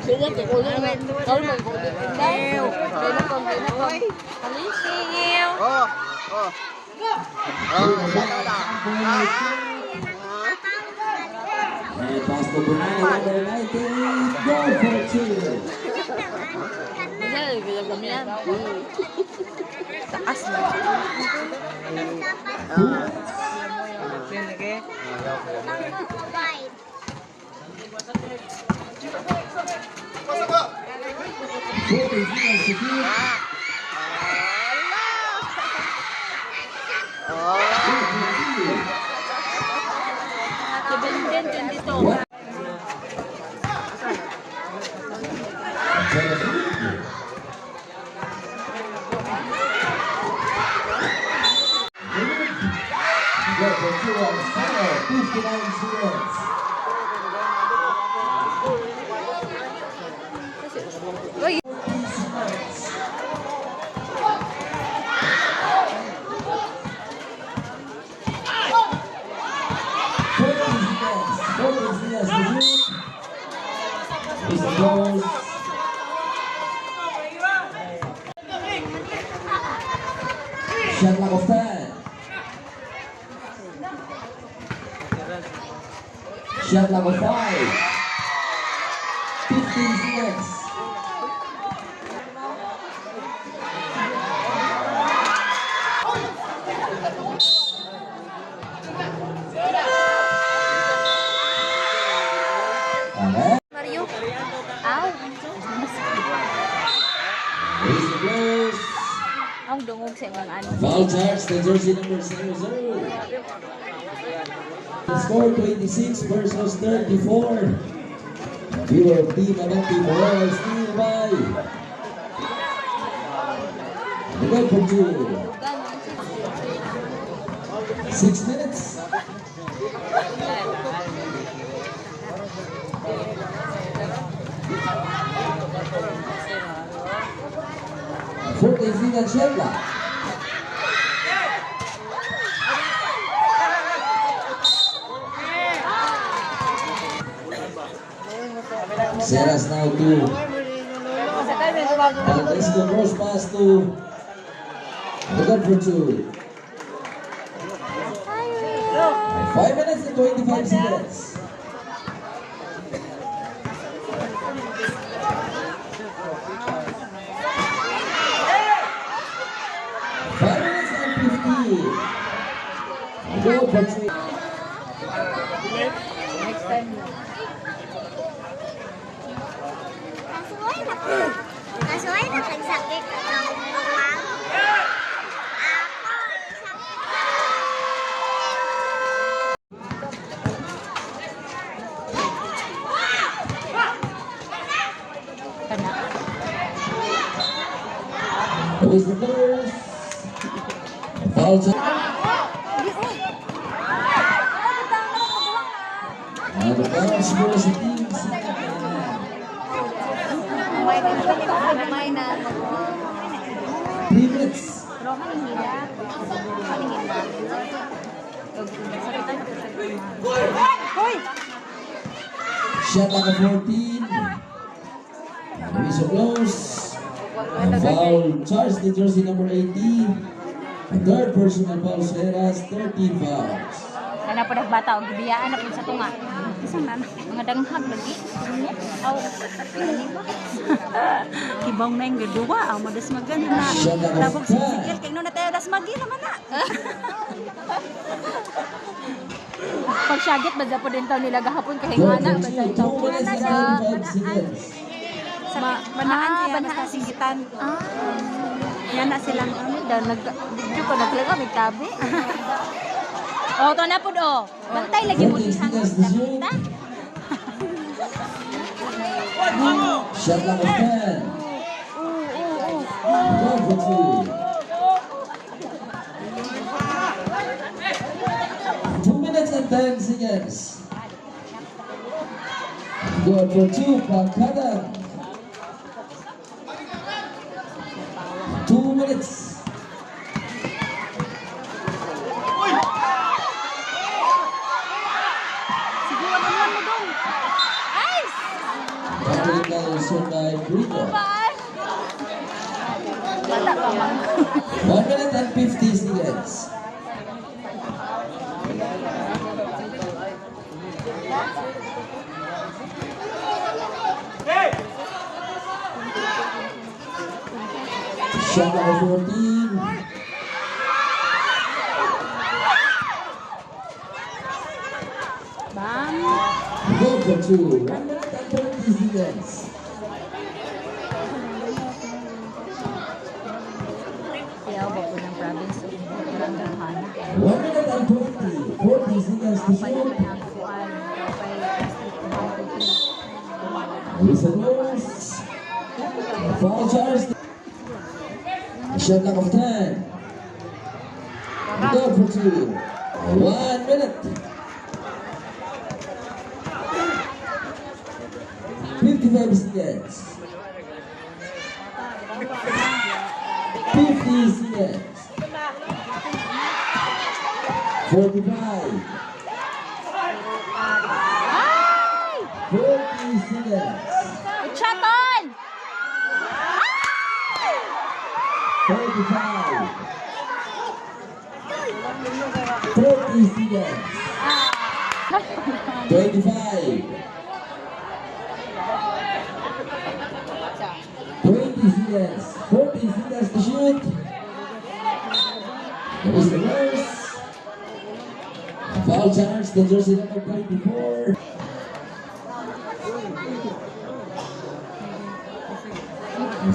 Sige, kukunin mo. Kau may kukunin mo. Pinakon. Alising. Oh. And pass to Brunei, number 98, go for 2. Sige, kami yan. Takas na. Go for 2 on final, 59 seconds. Shot clock of 10. Shot clock of 5. 15 seconds. Okay. Mario. Ow. Raise the close. Ang dungog sa ilang ano. Foul charge, the jersey number 0. The score 26 versus 34. Viewer of Team Abante Morales, steal by. The goal for 2. 6 minutes. Fourth Zigan Shedla. Seras now to Alfresco cross pass to the gun for 2. 5 minutes and 25 seconds. Go for 3. Next time. Kasuway na pagsakit ang uwang. Who is the first? Foul charge. The foul score sa team. May na. 3 minutes. Pero kanihila. Hoy! Shot like a 14. Luis close. And foul charge the jersey number 18. A third personal foul Seras, 13 fouls. Kana pa bata og gibiyaan na pud sa tunga. Isang na mga danghag lagi. Aw. Kibong na yung gaduwa, aw madas magani na. Labog sigil kay no na tayo das magi naman na. Pag syagit ba po din taw nila gahapon kay ngana ba tayo taw na sa banaan siya basta singitan. Yan na silang ano daw nag-video ko naglaga may tabi. Oh, to na pud oh. Bantay lagi mo isang kita. Shot like a 10. Go for 2. 2 minutes and 10 seconds. Go for 2, Pangkadan. 2 minutes. Siguro naman mo dong. Ice! American Sunday Burrito. Wala pa man. 1 minute and 50 seconds. Shot number 14. Bam. Go for 2. 1 minute and 20 seconds. Kaya ba po ng province of Rangahan? 1 minute and 20. 40 seconds to shoot. Whistle blows. Foul charge. Shot clock of 10. Go for 2. 1 minute. 55 seconds. 50 seconds. 45. 40 seconds. Chaton! 35. 30 seconds. 25. 20 seconds. 40 seconds to shoot. There is the nurse. Foul charge, the jersey number 24.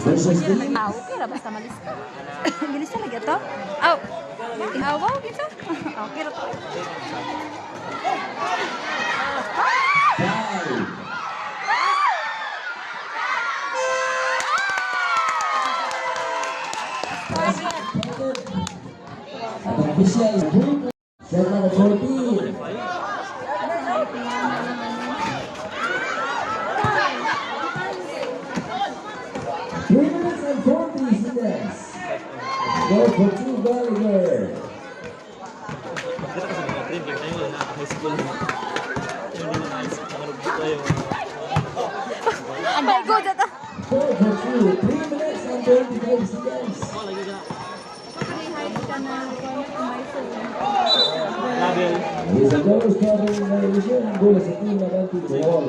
Versus team. Okay ra basta malis ka. Gilis lagi ito? Aw. Ihawaw gitu. Okay ra to. 5. Officials. Shot number 14. Three minutes and 40 seconds. Go for 2 Gallagher. Kita kasi mga trip, yung tayo na high school. Yung hindi na high school, nakalog dito yung... Oh my god, ito. Go for 2. 3 minutes and 25 seconds. Oh, lagi ka. Label. With the goal scoring violation, goal sa team na Baltic Ball.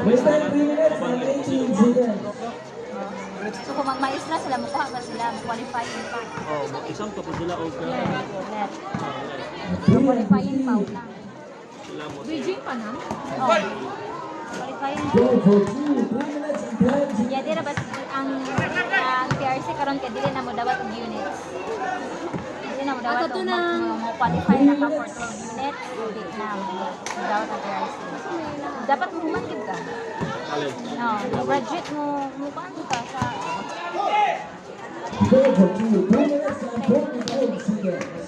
Waste time 3 minutes and 18 seconds. So kung magmais na sila, mukha ba sila? Qualifying pa. Oh, mag-isang ka po sila o ka. Net. Qualifying pa na. Sila mo. Beijing pa na? Oh. Qualifying pa. Go for 2. 3 minutes and 10 seconds. Ya, di na ba ang PRC karon kay dili na mo dawat og units. Dili na mo dawat og mo qualify na ka for 12 units, di na mo dawat ang PRC. Dapat mo human ka. Alin. No, graduate mo paano ka sa Go for 2. 2 minutes and 45 seconds.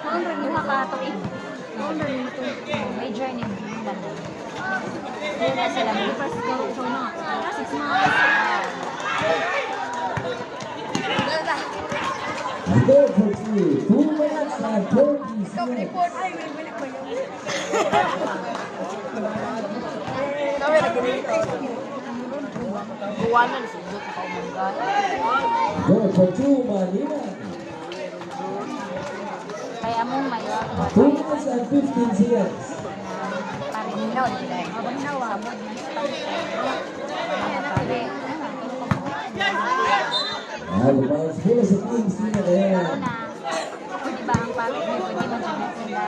noon rin yung ka to eh. Noon rin yung to major ni London. Dili na sila may first go to na 6 months. Go for 2. 2 minutes and 40 seconds. Buwanan sundot ka umangga. Go for 2. Manila. Kaya among may 2 minutes and 15 seconds. parinod. Abang nawa mo. The bounce full sa team sila kaya. Di ba ang pagod mo pwede mag-unit sila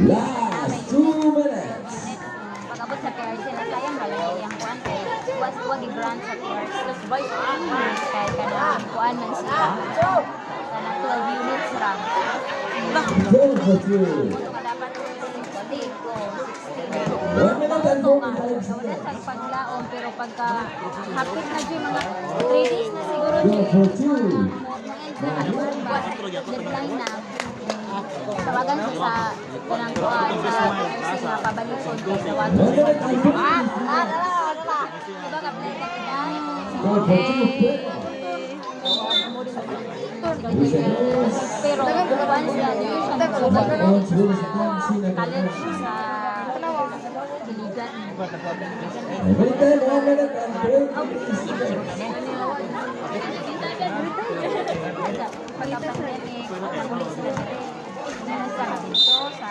Last 2 minutes. pag-abot sa PRC na sayang halay yung kuan kay wag i-grant sa PRC kay kanang kuan man sila sana 12 units ra Go for 2. so dapat 60 ko 1 minute and 45 wala seconds. sa paglaom pero pagka hapit na dyan mga 3 days na siguro Go for 2. deadline na tawagan ko sa kanang kuan sa PRC na pabalikon kay tawagan 1 minute and 50 diba ka-play ka kiday Go for 2. pero kuan siya division Bounce full sa team sila college kaya. sa Diligan. Every time, 1 minute and 23 seconds. Pagka-pandemic, pag-ulis sila dire. Sa dito, sa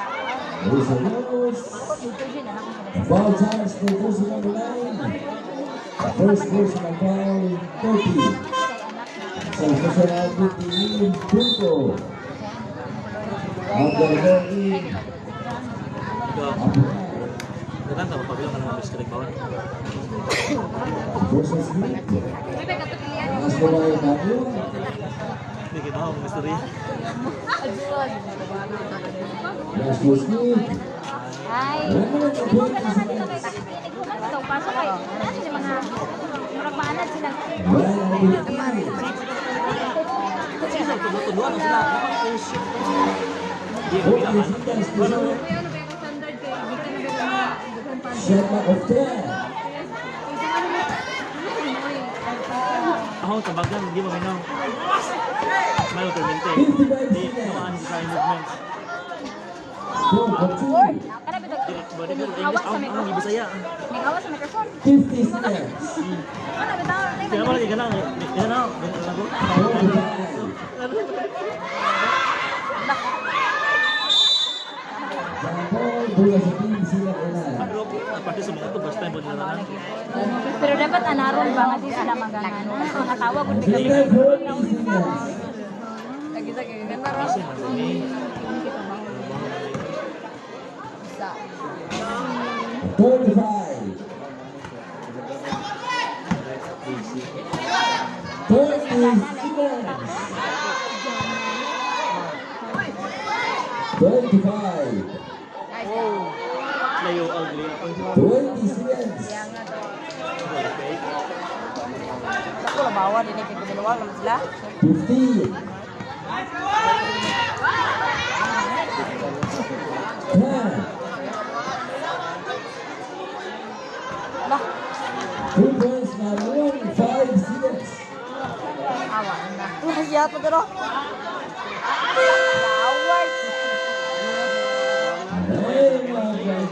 Whistle blows. dito din, anak ko sila. Foul charge to jersey number 9. First personal foul, 30. So, personal 15, Punto. After 30, Datang ka pabilang ka ng mga biskalik bawal. versus Smith. As for my Matthew, Hindi kita ako ng mystery. last for Smith. Ay, 1 minute and mo 20 ka naman dito kay seconds. Pilipinig ko man daw pasok kay. Ano sila mga murag maanad sila. 1 and 15. Tuduan na sila. Napang push. Hindi, 40 kailangan. seconds to shoot. Shot clock of 10. Ako, tabagan, hindi maminaw. May autormente. 55 Hindi, seconds. namaan sa movements. Goal for 2. Kana ba Body building, Awas sa ang microphone. ibisaya. May awas sa microphone. 50 seconds. Ano ba tawag? Kaya mo lagi ka lang. Kaya na, lago. 45. Ball, bola sa team sila unan. Pati sa mga ito, basta yung nila na. Pero dapat anaron ba nga di sila maganan. Mga tawag kung Sila bigla 40 seconds. Kasi marami. 35. 30 seconds. 25. Layo ugly. 20 seconds. Ako la bawa din kay dalawa lang sila. 15. 10. Lah, 2 points na 5 seconds. awa na. Siya pa dero. Away. Hey, mga guys,